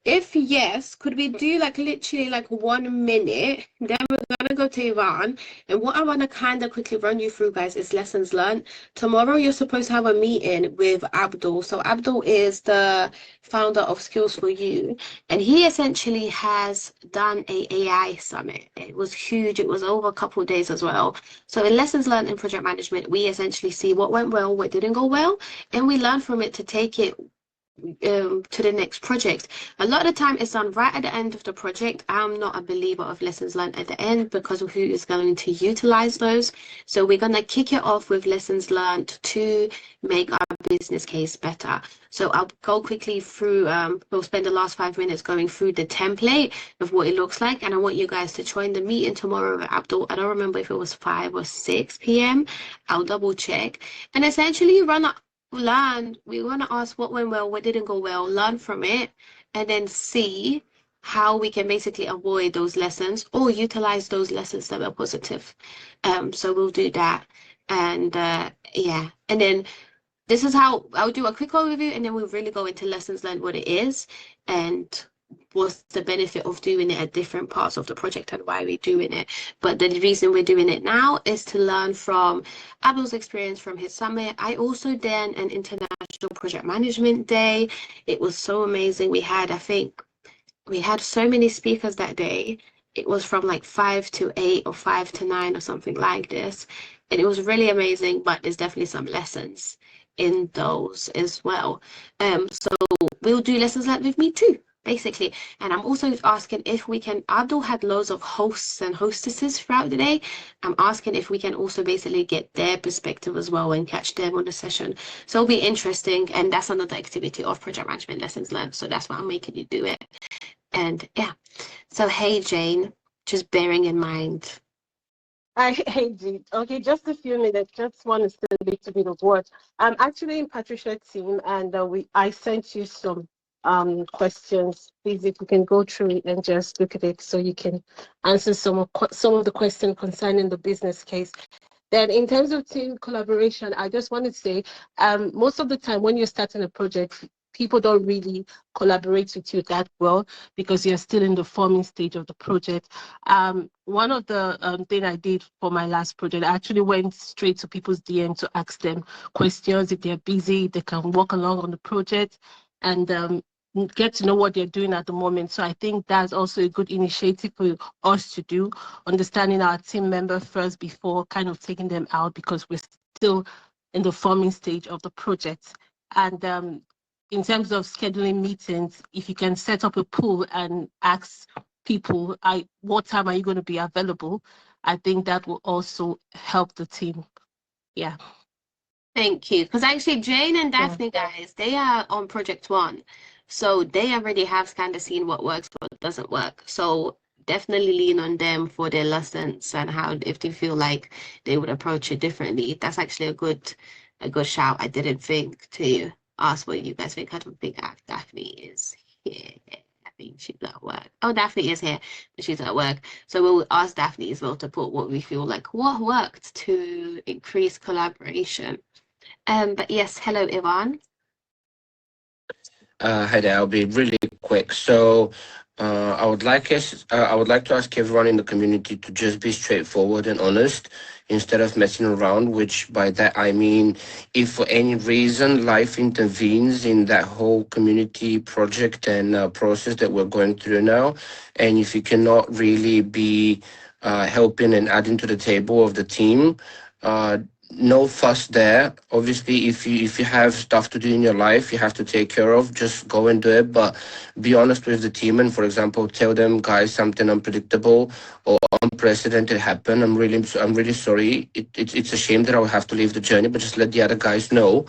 If yes, could we do like literally like 1 minute? Then we're gonna go to Iran. And what I wanna kind of quickly run you through, guys, is lessons learned. Tomorrow you're supposed to have a meeting with Abdul. So Abdul is the founder of Skills for You, and he essentially has done a AI summit. It was huge. It was over a couple of days as well. So in lessons learned in project management, we essentially see what went well, what didn't go well, and we learn from it to take it to the next project. A lot of the time it's done right at the end of the project. I'm not a believer of lessons learned at the end because of who is going to utilize those. So we're going to kick it off with lessons learned to make our business case better. So I'll go quickly through, we'll spend the last 5 minutes going through the template of what it looks like, and I want you guys to join the meeting tomorrow at Abdul. I don't remember if it was 5 or 6 p.m. I'll double check. And essentially we want to ask what went well, what didn't go well, learn from it, and then see how we can basically avoid those lessons or utilize those lessons that were positive. So we'll do that. And yeah, and then this is how I'll do a quick overview, and then we'll really go into lessons learned, what it is, and what's the benefit of doing it at different parts of the project and why we're doing it. But the reason we're doing it now is to learn from Abel's experience from his summit. I also did an international project management day. It was so amazing. I think we had so many speakers that day. it was from like 5 to 8 or 5 to 9 or something like this. And it was really amazing, but there's definitely some lessons in those as well. So we'll do lessons like with me too, basically. And I'm also asking if we can, Abdul had loads of hosts and hostesses throughout the day. I'm asking if we can also basically get their perspective as well and catch them on the session. So it'll be interesting. And that's another activity of project management lessons learned. So that's why I'm making you do it. And yeah, so hey Jane, just bearing in mind. I hate it. Okay, just a few minutes. Just want to say a little bit of what I'm actually in Patricia's team, and I sent you some questions. Please, if you can go through it and just look at it, so you can answer some of the questions concerning the business case. Then, in terms of team collaboration, I just want to say, most of the time when you're starting a project, people don't really collaborate with you that well because you're still in the forming stage of the project. One of the thing I did for my last project, I actually went straight to people's DM to ask them questions if they're busy, they can walk along on the project and get to know what they're doing at the moment. So I think that's also a good initiative for us to do, understanding our team member first before kind of taking them out because we're still in the forming stage of the project. And in terms of scheduling meetings, if you can set up a pool and ask people, what time are you going to be available? I think that will also help the team. Yeah. Thank you. Because actually Jane and Daphne guys, they are on project 1. So they already have kind of seen what works, what doesn't work. So definitely lean on them for their lessons and how if they feel like they would approach it differently. That's actually a good shout. I didn't think to ask what you guys think. I don't think Daphne is here. I think she's at work. Oh, Daphne is here, but she's at work. So we'll ask Daphne as well to put what we feel like what worked to increase collaboration. But yes, hello, Ivan. Hi there. I'll be really quick. So, I would like to ask everyone in the community to just be straightforward and honest instead of messing around. Which by that I mean, if for any reason life intervenes in that whole community project and process that we're going through now, and if you cannot really be helping and adding to the table of the team, no fuss there. Obviously, if you have stuff to do in your life you have to take care of, just go and do it, but be honest with the team and, for example, tell them, guys, something unpredictable or unprecedented happened. I'm really sorry. It's a shame that I'll have to leave the journey, but just let the other guys know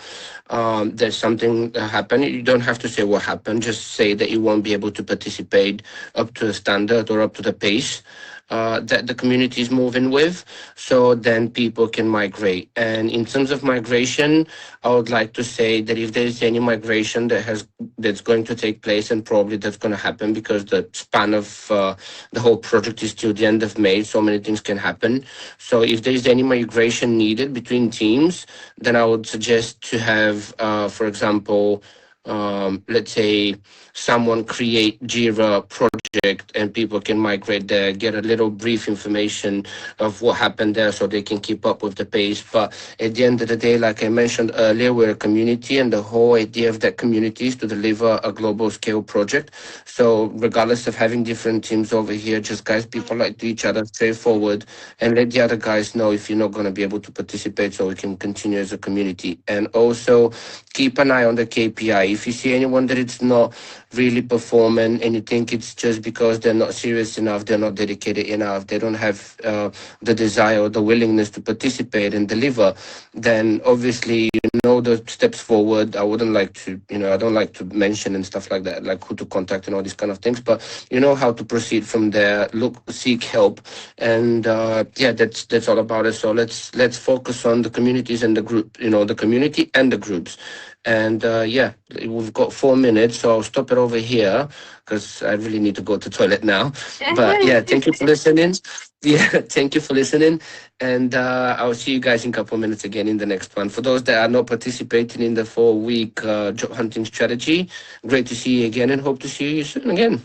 there's something that happened. You don't have to say what happened, just say that you won't be able to participate up to the standard or up to the pace that the community is moving with, so then people can migrate. And in terms of migration, I would like to say that if there's any migration that's going to take place, and probably that's going to happen because the span of the whole project is till the end of May, so many things can happen. So if there's any migration needed between teams, then I would suggest to have, for example, let's say someone create Jira project and people can migrate there, get a little brief information of what happened there so they can keep up with the pace. But at the end of the day, like I mentioned earlier, we're a community and the whole idea of that community is to deliver a global scale project. So regardless of having different teams over here, just guys, people like to each other, straightforward, and let the other guys know if you're not going to be able to participate so we can continue as a community. And also keep an eye on the KPI. If you see anyone that it's not really performing and you think it's just because they're not serious enough, they're not dedicated enough, they don't have the desire or the willingness to participate and deliver, then obviously you know the steps forward. I wouldn't like to, I don't like to mention and stuff like that, like who to contact and all these kind of things, but you know how to proceed from there. Seek help, and yeah, that's all about it. So let's focus on the communities and the group, the community and the groups. And yeah, we've got 4 minutes, so I'll stop it over here because I really need to go to the toilet now. But yeah, thank you for listening. Yeah, thank you for listening. And I'll see you guys in a couple of minutes again in the next one. For those that are not participating in the 4-week job hunting strategy, great to see you again and hope to see you soon again.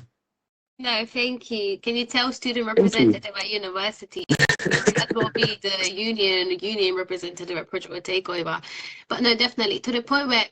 No, thank you. Can you tell student representative at university That will be the union representative at Project will take over. But no, definitely to the point where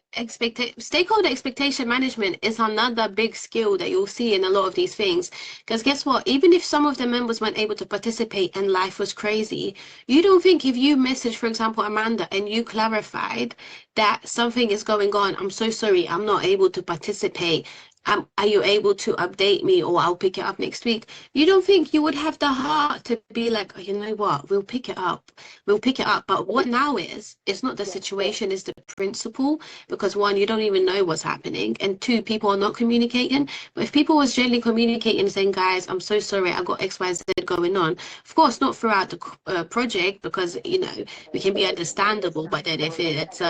stakeholder expectation management is another big skill that you'll see in a lot of these things. Because guess what? Even if some of the members weren't able to participate and life was crazy, you don't think if you message, for example, Amanda, and you clarified that something is going on, I'm so sorry, I'm not able to participate. Are you able to update me, or I'll pick it up next week? You don't think you would have the heart to be like, oh, you know what, we'll pick it up. We'll pick it up. But what now is, it's not the situation, it's the principle. Because one, you don't even know what's happening. And two, people are not communicating. But if people was generally communicating and saying, guys, I'm so sorry, I got XYZ going on. Of course, not throughout the project, because, you know, we can be understandable. But then if it's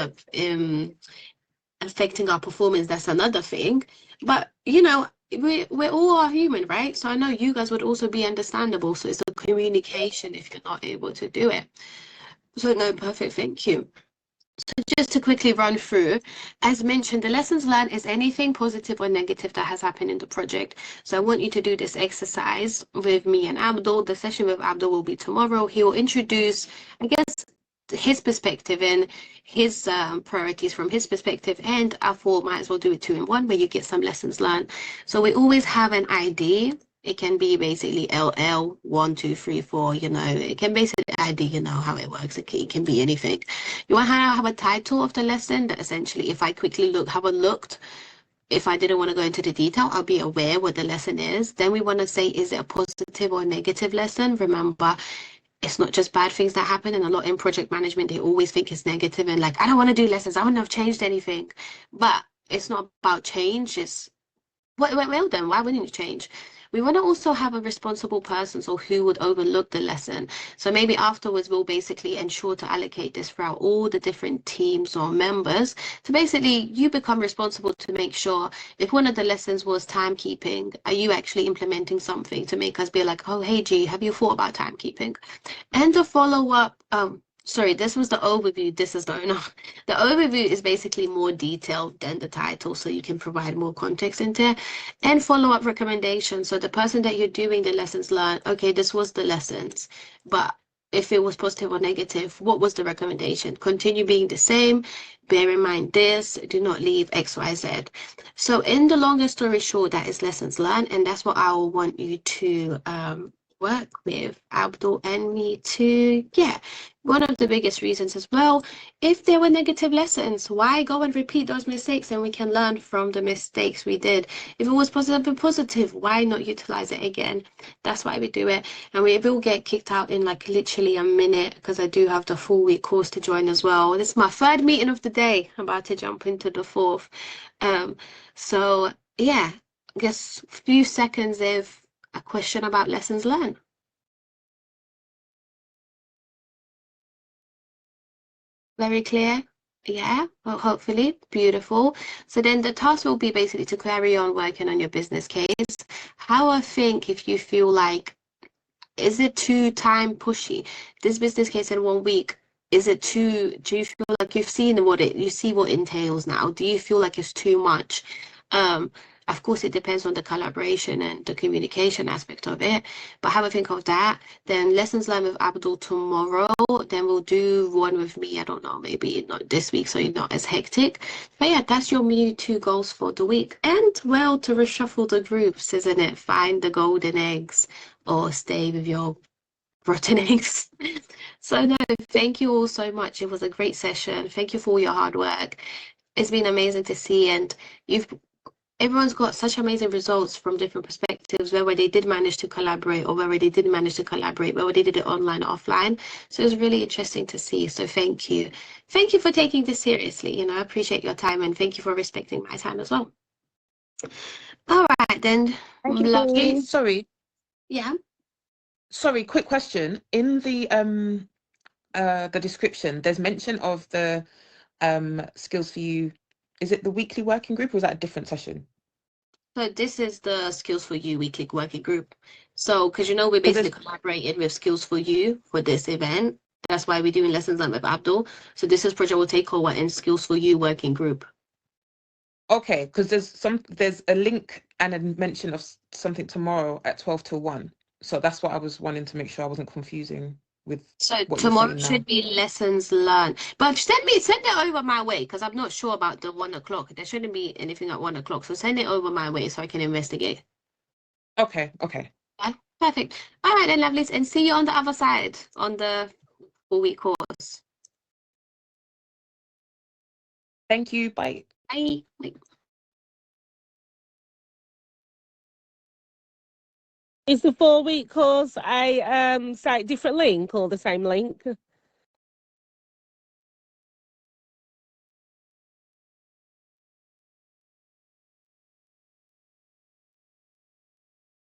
affecting our performance, that's another thing. But you know, we're all are human, right? So I know you guys would also be understandable. So it's a communication if you're not able to do it. So no, perfect, thank you. So just to quickly run through, as mentioned, the lessons learned is anything positive or negative that has happened in the project. So I want you to do this exercise with me and Abdul. The session with Abdul will be tomorrow. He will introduce, I guess, his perspective and his priorities from his perspective, and I thought might as well do it 2-in-1 where you get some lessons learned. So we always have an ID. It can be basically LL 1, 2, 3, 4, you know, it can basically ID, you know how it works. It can be anything. You want to have a title of the lesson that essentially, if I quickly have a looked, if I didn't want to go into the detail, I'll be aware what the lesson is. Then we want to say, is it a positive or negative lesson? Remember, it's not just bad things that happen, and a lot in project management they always think it's negative and like, I don't want to do lessons, I wouldn't have changed anything. But it's not about change. It's well then, why wouldn't you change? We want to also have a responsible person, so who would overlook the lesson. So maybe afterwards we'll basically ensure to allocate this throughout all the different teams or members. So basically you become responsible to make sure if one of the lessons was timekeeping, are you actually implementing something to make us be like, oh, hey G, have you thought about timekeeping? And the follow-up, sorry, this was the overview. This is the The overview is basically more detailed than the title, so you can provide more context into it. And follow-up recommendations. So the person that you're doing the lessons learned, okay, this was the lessons, but if it was positive or negative, what was the recommendation? Continue being the same. Bear in mind this. Do not leave X, Y, Z. So in the longest story short, that is lessons learned, and that's what I will want you to work with Abdul and me to get. One of the biggest reasons as well, if there were negative lessons, why go and repeat those mistakes and we can learn from the mistakes we did? If it was positive, why not utilize it again? That's why we do it. And we will get kicked out in like literally a minute because I do have the full week course to join as well. This is my 3rd meeting of the day. I'm about to jump into the 4th. So yeah, I guess a few seconds if a question about lessons learned. Very clear? Yeah, well, hopefully. Beautiful. So then the task will be basically to carry on working on your business case. How I think if you feel like, is it too time pushy? This business case in 1 week, is it too, do you feel like you see what it entails now? Do you feel like it's too much? Of course, it depends on the collaboration and the communication aspect of it, but have a think of that. Then lessons learned with Abdul tomorrow. Then we'll do one with me. I don't know, maybe not this week, so you're not as hectic. But yeah, that's your new 2 goals for the week. And well, to reshuffle the groups, isn't it? Find the golden eggs or stay with your rotten eggs. So no, thank you all so much. It was a great session. Thank you for all your hard work. It's been amazing to see, and everyone's got such amazing results from different perspectives, whether they did manage to collaborate or whether they didn't manage to collaborate, whether they did it online or offline. So it was really interesting to see. So thank you. Thank you for taking this seriously. You know, I appreciate your time, and thank you for respecting my time as well. All right, then. Thank you, Lovely. Pauline. Sorry. Yeah. Sorry, quick question. In the description, there's mention of the skills for you. Is it the weekly working group or is that a different session? So this is the Skills for You weekly working group. So, because you know, we're basically collaborating with Skills for You for this event. That's why we're doing lessons learned with Abdul. So this is Project Will Take Over in Skills for You working group. Okay, because there's a link and a mention of something tomorrow at 12 till 1. So that's what I was wanting to make sure I wasn't confusing. with So what you're tomorrow saying now. should be lessons learned. But send it over my way because I'm not sure about the 1 o'clock. There shouldn't be anything at 1 o'clock. So send it over my way so I can investigate. Okay, okay. Yeah, perfect. All right then, lovelies, and see you on the other side on the 4-week course. Thank you. Bye. Bye. Bye. Is the 4-week course a site different link or the same link?